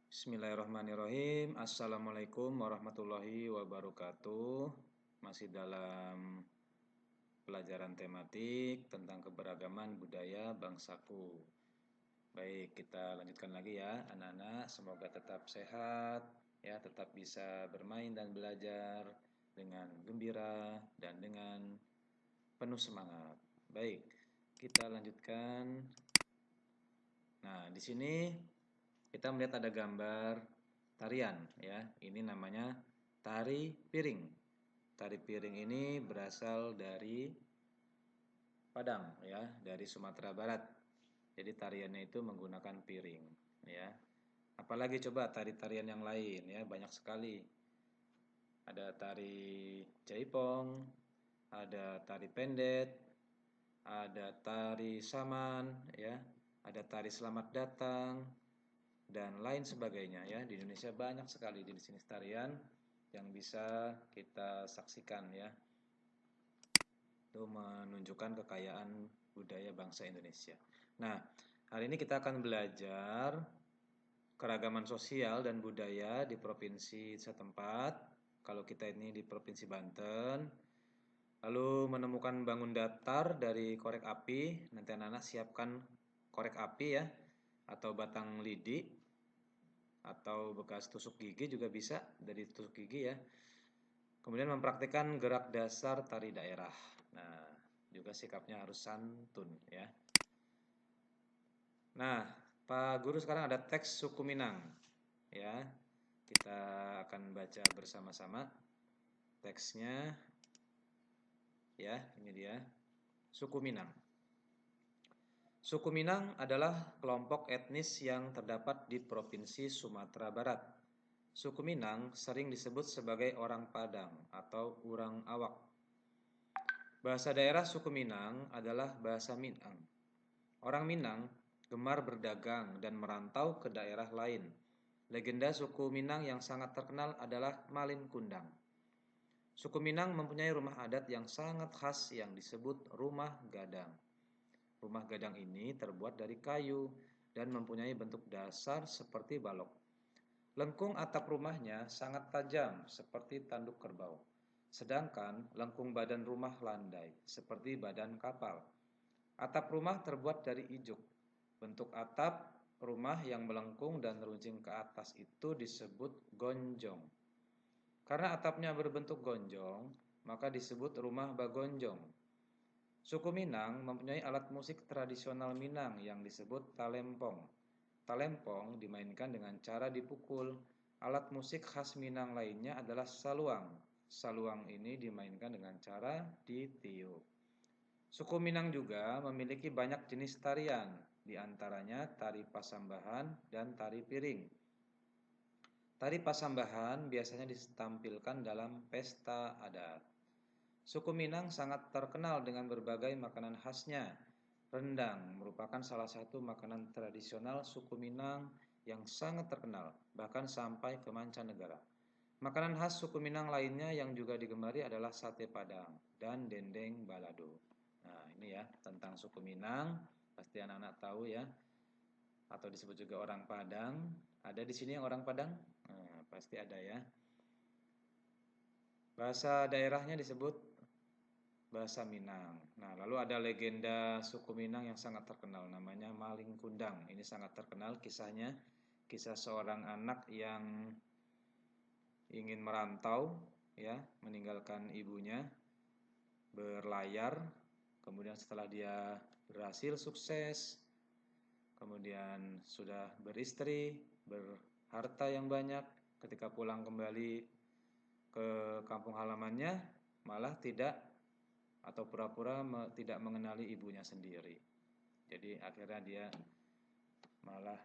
Bismillahirrahmanirrahim. Assalamualaikum warahmatullahi wabarakatuh. Masih dalam pelajaran tematik tentang keberagaman budaya bangsaku. Baik, kita lanjutkan lagi ya, anak-anak. Semoga tetap sehat, ya, tetap bisa bermain dan belajar dengan gembira dan dengan penuh semangat. Baik, kita lanjutkan. Nah, di sini kita melihat ada gambar tarian ya. Ini namanya tari piring. Tari piring ini berasal dari Padang ya, dari Sumatera Barat. Jadi tariannya itu menggunakan piring ya. Apalagi coba tari-tarian yang lain ya, banyak sekali. Ada tari jaipong, ada tari pendet, ada tari saman ya, ada tari selamat datang, dan lain sebagainya ya. Di Indonesia banyak sekali jenis-jenis tarian yang bisa kita saksikan ya. Itu menunjukkan kekayaan budaya bangsa Indonesia. Nah, hari ini kita akan belajar keragaman sosial dan budaya di provinsi setempat. Kalau kita ini di Provinsi Banten, lalu menemukan bangun datar dari korek api. Nanti anak-anak siapkan korek api ya, atau batang lidi, atau bekas tusuk gigi juga bisa, dari tusuk gigi ya. Kemudian mempraktikkan gerak dasar tari daerah. Nah, juga sikapnya harus santun ya. Nah, Pak Guru sekarang ada teks suku Minang ya. Kita akan baca bersama-sama teksnya ya. Ini dia. Suku Minang. Suku Minang adalah kelompok etnis yang terdapat di Provinsi Sumatera Barat. Suku Minang sering disebut sebagai orang Padang atau orang awak. Bahasa daerah suku Minang adalah bahasa Minang. Orang Minang gemar berdagang dan merantau ke daerah lain. Legenda suku Minang yang sangat terkenal adalah Malin Kundang. Suku Minang mempunyai rumah adat yang sangat khas yang disebut rumah gadang. Rumah gadang ini terbuat dari kayu dan mempunyai bentuk dasar seperti balok. Lengkung atap rumahnya sangat tajam seperti tanduk kerbau. Sedangkan lengkung badan rumah landai seperti badan kapal. Atap rumah terbuat dari ijuk. Bentuk atap rumah yang melengkung dan runcing ke atas itu disebut gonjong. Karena atapnya berbentuk gonjong, maka disebut rumah bagonjong. Suku Minang mempunyai alat musik tradisional Minang yang disebut talempong. Talempong dimainkan dengan cara dipukul. Alat musik khas Minang lainnya adalah saluang. Saluang ini dimainkan dengan cara ditiup. Suku Minang juga memiliki banyak jenis tarian, di antaranya tari pasambahan dan tari piring. Tari pasambahan biasanya ditampilkan dalam pesta adat. Suku Minang sangat terkenal dengan berbagai makanan khasnya. Rendang merupakan salah satu makanan tradisional suku Minang yang sangat terkenal, bahkan sampai ke mancanegara. Makanan khas suku Minang lainnya yang juga digemari adalah sate Padang dan dendeng balado. Nah, ini ya tentang suku Minang, pasti anak-anak tahu ya, atau disebut juga orang Padang. Ada di sini yang orang Padang? Nah, pasti ada ya. Bahasa daerahnya disebut bahasa Minang. Nah, lalu ada legenda suku Minang yang sangat terkenal, namanya Malin Kundang. Ini sangat terkenal kisahnya, kisah seorang anak yang ingin merantau, ya, meninggalkan ibunya, berlayar. Kemudian setelah dia berhasil sukses, kemudian sudah beristri, berharta yang banyak, ketika pulang kembali ke kampung halamannya, malah tidak atau pura-pura tidak mengenali ibunya sendiri. Jadi akhirnya dia malah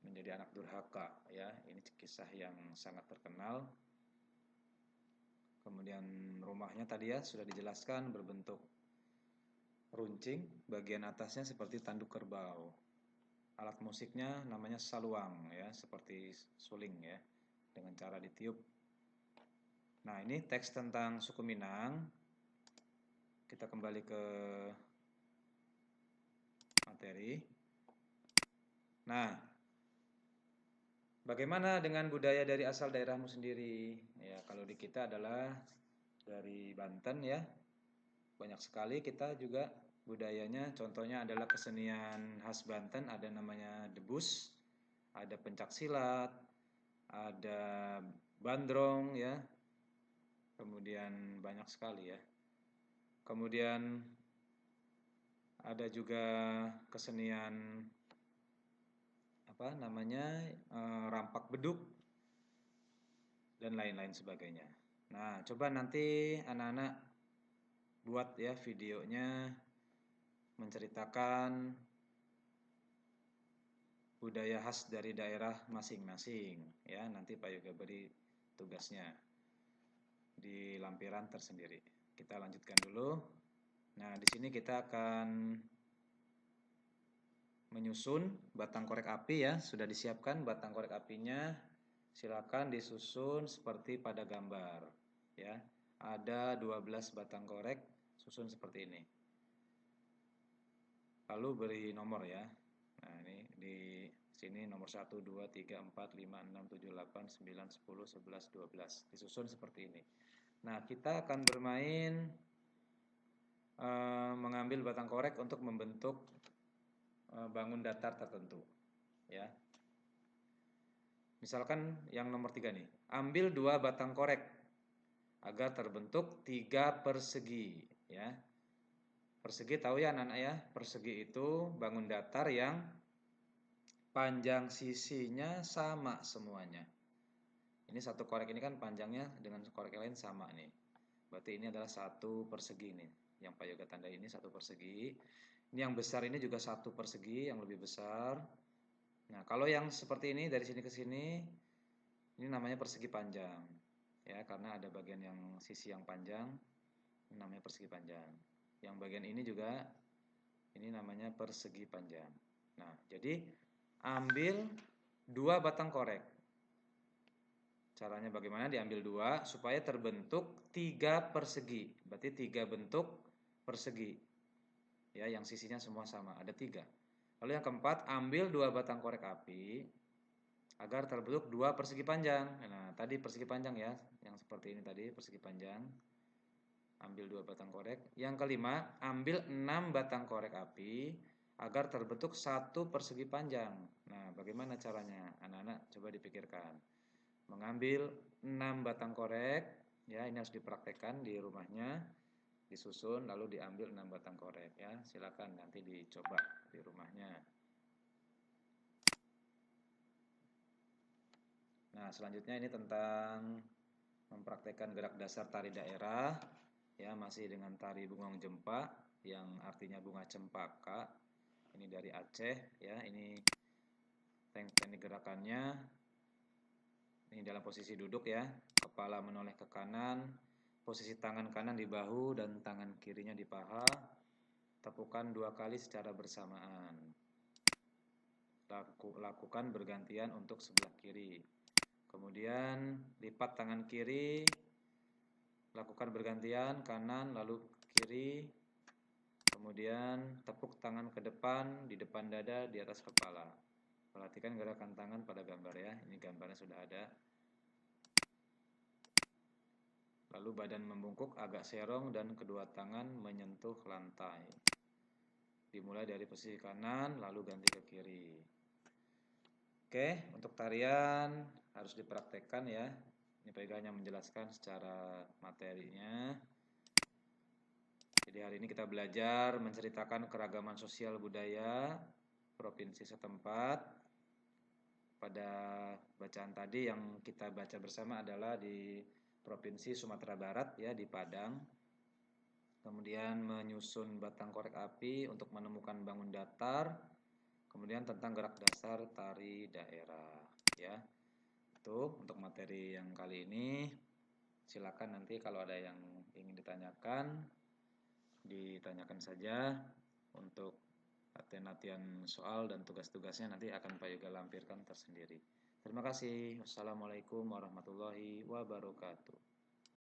menjadi anak durhaka ya. Ini kisah yang sangat terkenal. Kemudian rumahnya tadi ya sudah dijelaskan berbentuk runcing, bagian atasnya seperti tanduk kerbau. Alat musiknya namanya saluang ya, seperti suling ya, dengan cara ditiup. Nah, ini teks tentang suku Minang. Kita kembali ke materi. Nah, Bagaimana dengan budaya dari asal daerahmu sendiri? Ya, kalau di kita adalah dari Banten ya. Banyak sekali kita juga budayanya. Contohnya adalah kesenian khas Banten, ada namanya debus, ada pencak silat, ada bandrong ya. Kemudian banyak sekali ya. Kemudian ada juga kesenian apa namanya rampak beduk dan lain-lain sebagainya. Nah, coba nanti anak-anak buat ya videonya menceritakan budaya khas dari daerah masing-masing ya. Nanti Pak Yoga beri tugasnya di lampiran tersendiri. Kita lanjutkan dulu. Nah, di sini kita akan menyusun batang korek api ya. Sudah disiapkan batang korek apinya. Silakan disusun seperti pada gambar ya. Ada 12 batang korek, susun seperti ini. Lalu beri nomor ya. Nah, ini di sini nomor 1 2 3 4 5 6 7 8 9 10 11 12. Disusun seperti ini. Nah, kita akan bermain mengambil batang korek untuk membentuk bangun datar tertentu ya. Misalkan yang nomor 3 nih. Ambil 2 batang korek agar terbentuk 3 persegi ya. Persegi tahu ya anak-anak ya, persegi itu bangun datar yang panjang sisinya sama semuanya. Ini satu korek ini kan panjangnya dengan korek lain sama nih. Berarti ini adalah satu persegi nih. Yang Pak Yoga tanda ini satu persegi. Ini yang besar ini juga satu persegi yang lebih besar. Nah, kalau yang seperti ini dari sini ke sini, ini namanya persegi panjang. Ya, karena ada bagian yang sisi yang panjang, ini namanya persegi panjang. Yang bagian ini juga, ini namanya persegi panjang. Nah, jadi ambil 2 batang korek. Caranya bagaimana? Diambil 2 supaya terbentuk 3 persegi. Berarti 3 bentuk persegi. Ya, yang sisinya semua sama, ada 3. Lalu yang keempat, ambil 2 batang korek api agar terbentuk 2 persegi panjang. Nah, tadi persegi panjang ya, yang seperti ini tadi persegi panjang. Ambil 2 batang korek. Yang kelima, ambil 6 batang korek api agar terbentuk 1 persegi panjang. Nah, bagaimana caranya? Anak-anak coba dipikirkan. Mengambil 6 batang korek, ya ini harus dipraktekkan di rumahnya. Disusun lalu diambil 6 batang korek ya. Silakan nanti dicoba di rumahnya. Nah, selanjutnya ini tentang mempraktekkan gerak dasar tari daerah ya, masih dengan tari bungong jempa yang artinya bunga cempaka. Ini dari Aceh ya. Ini teknik gerakannya. Ini dalam posisi duduk ya. Kepala menoleh ke kanan, posisi tangan kanan di bahu dan tangan kirinya di paha. Tepukan 2 kali secara bersamaan. Lakukan bergantian untuk sebelah kiri. Kemudian lipat tangan kiri, lakukan bergantian kanan lalu kiri. Kemudian tepuk tangan ke depan, di depan dada, di atas kepala. Perhatikan gerakan tangan pada gambar ya. Ini gambarnya sudah ada. Lalu badan membungkuk agak serong dan kedua tangan menyentuh lantai. Dimulai dari posisi kanan lalu ganti ke kiri. Oke, untuk tarian harus dipraktekkan ya. Ini Pak Yoga hanya menjelaskan secara materinya. Jadi hari ini kita belajar menceritakan keragaman sosial budaya provinsi setempat. Pada bacaan tadi yang kita baca bersama adalah di Provinsi Sumatera Barat ya, di Padang. Kemudian menyusun batang korek api untuk menemukan bangun datar. Kemudian tentang gerak dasar tari daerah ya. Itu untuk materi yang kali ini. Silakan nanti kalau ada yang ingin ditanyakan saja. Untuk latihan-latihan soal dan tugas-tugasnya nanti akan Pak Yoga lampirkan tersendiri. Terima kasih. Wassalamualaikum warahmatullahi wabarakatuh.